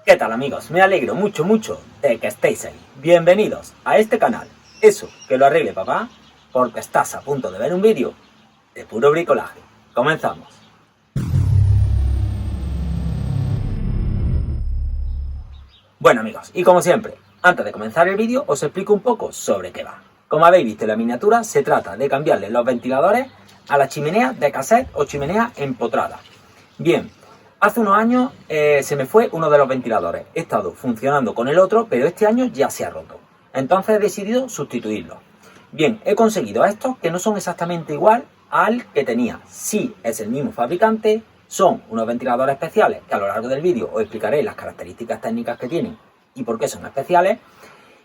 ¿Qué tal, amigos? Me alegro mucho de que estéis ahí. Bienvenidos a este canal. Eso, que lo arregle papá, porque estás a punto de ver un vídeo de puro bricolaje. Comenzamos. Bueno, amigos, y como siempre, antes de comenzar el vídeo os explico un poco sobre qué va. Como habéis visto en la miniatura, se trata de cambiarle los ventiladores a la chimenea de cassette o chimenea empotrada. Bien, hace unos años se me fue uno de los ventiladores. He estado funcionando con el otro, pero este año ya se ha roto. Entonces he decidido sustituirlo. Bien, he conseguido estos que no son exactamente igual al que tenía. Sí es el mismo fabricante, son unos ventiladores especiales que a lo largo del vídeo os explicaré las características técnicas que tienen y por qué son especiales.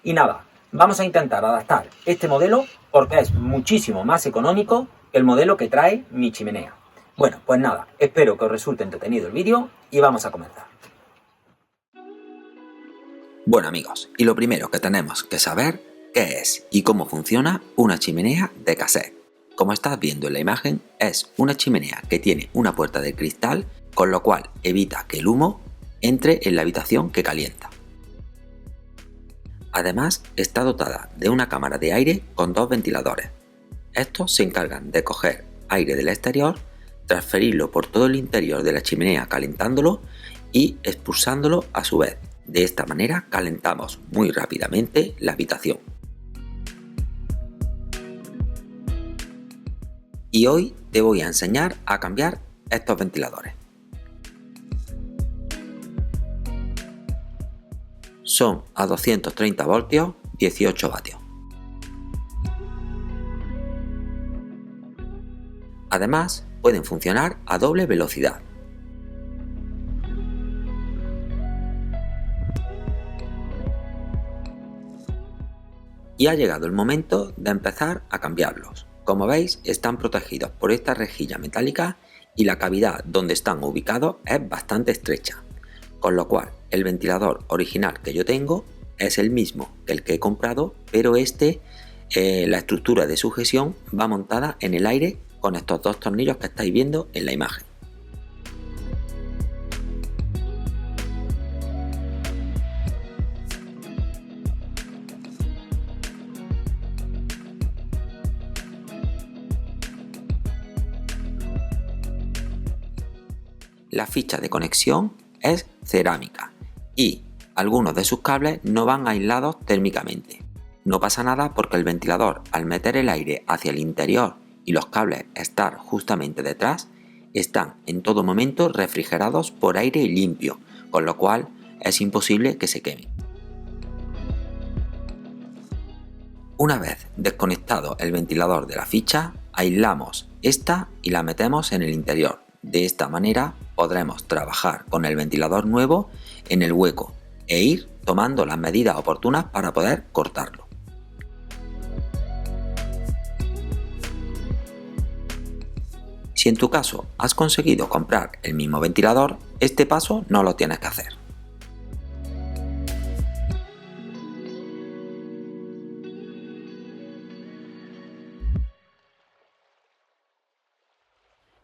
Y nada, vamos a intentar adaptar este modelo porque es muchísimo más económico que el modelo que trae mi chimenea. Bueno, pues nada, espero que os resulte entretenido el vídeo y vamos a comenzar. Bueno, amigos, y lo primero que tenemos que saber qué es y cómo funciona una chimenea de cassette. Como estás viendo en la imagen, es una chimenea que tiene una puerta de cristal, con lo cual evita que el humo entre en la habitación que calienta. Además, está dotada de una cámara de aire con dos ventiladores. Estos se encargan de coger aire del exterior, transferirlo por todo el interior de la chimenea calentándolo y expulsándolo a su vez. De esta manera calentamos muy rápidamente la habitación. Y hoy te voy a enseñar a cambiar estos ventiladores. Son a 230 voltios, 18 vatios. Además, pueden funcionar a doble velocidad. Y ha llegado el momento de empezar a cambiarlos. Como veis, están protegidos por esta rejilla metálica y la cavidad donde están ubicados es bastante estrecha, con lo cual el ventilador original que yo tengo es el mismo que el que he comprado, pero la estructura de sujeción va montada en el aire con estos dos tornillos que estáis viendo en la imagen. La ficha de conexión es cerámica y algunos de sus cables no van aislados térmicamente. No pasa nada porque el ventilador, al meter el aire hacia el interior y los cables estar justamente detrás, están en todo momento refrigerados por aire limpio, con lo cual es imposible que se quemen. Una vez desconectado el ventilador de la ficha, aislamos esta y la metemos en el interior. De esta manera podremos trabajar con el ventilador nuevo en el hueco e ir tomando las medidas oportunas para poder cortarlo. Si en tu caso has conseguido comprar el mismo ventilador, este paso no lo tienes que hacer.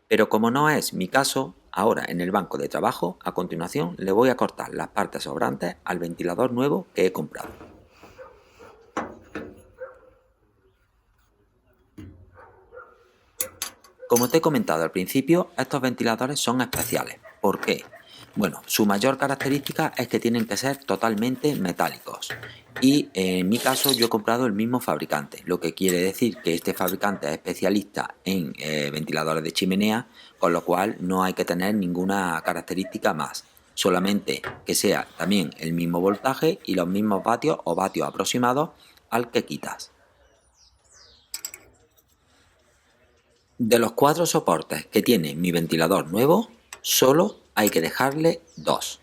Pero como no es mi caso, ahora en el banco de trabajo, a continuación le voy a cortar las partes sobrantes al ventilador nuevo que he comprado. Como te he comentado al principio, estos ventiladores son especiales. ¿Por qué? Bueno, su mayor característica es que tienen que ser totalmente metálicos. Y en mi caso yo he comprado el mismo fabricante, lo que quiere decir que este fabricante es especialista en ventiladores de chimenea, con lo cual no hay que tener ninguna característica más. Solamente que sea también el mismo voltaje y los mismos vatios o vatios aproximados al que quitas. De los 4 soportes que tiene mi ventilador nuevo, solo hay que dejarle 2.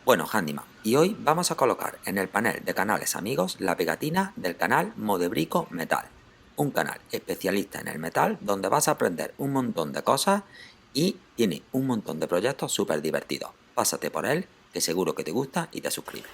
Bueno, Handyman, y hoy vamos a colocar en el panel de canales amigos la pegatina del canal Modebrico Metal, un canal especialista en el metal donde vas a aprender un montón de cosas y tiene un montón de proyectos súper divertidos. Pásate por él, que seguro que te gusta y te suscribes.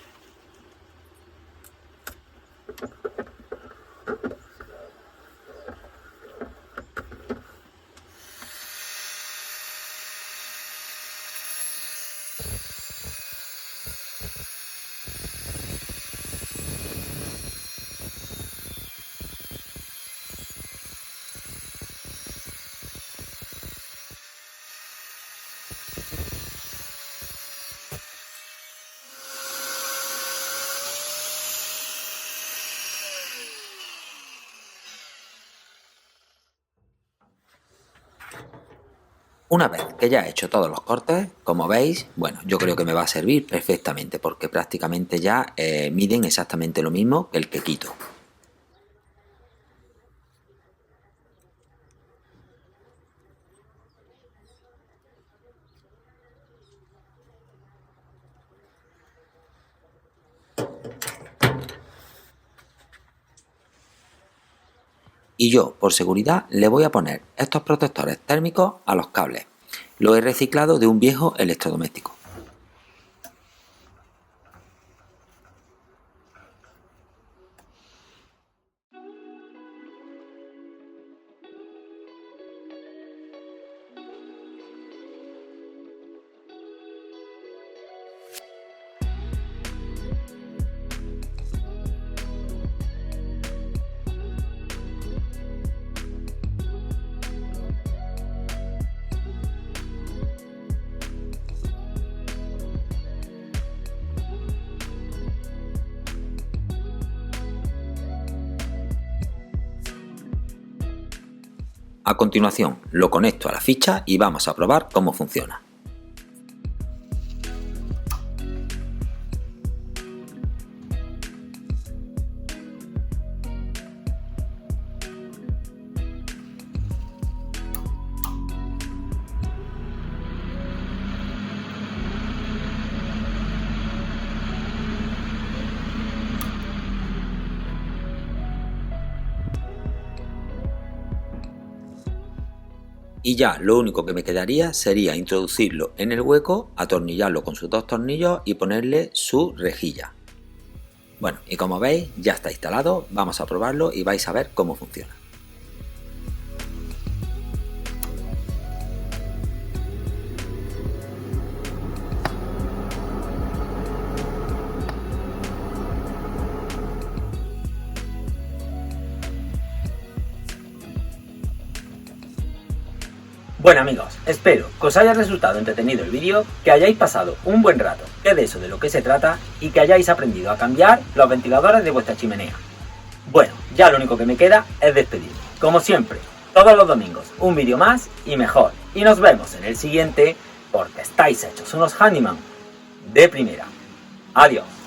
Una vez que ya he hecho todos los cortes, como veis, bueno, yo creo que me va a servir perfectamente porque prácticamente ya miden exactamente lo mismo que el que quito. Y yo, por seguridad, le voy a poner estos protectores térmicos a los cables. Lo he reciclado de un viejo electrodoméstico. A continuación lo conecto a la ficha y vamos a probar cómo funciona. Y ya lo único que me quedaría sería introducirlo en el hueco, atornillarlo con sus dos tornillos y ponerle su rejilla. Bueno, y como veis ya está instalado, vamos a probarlo y vais a ver cómo funciona. Bueno amigos, espero que os haya resultado entretenido el vídeo, que hayáis pasado un buen rato, que es de eso de lo que se trata, y que hayáis aprendido a cambiar los ventiladores de vuestra chimenea. Bueno, ya lo único que me queda es despedirme. Como siempre, todos los domingos, un vídeo más y mejor. Y nos vemos en el siguiente, porque estáis hechos unos handyman de primera. Adiós.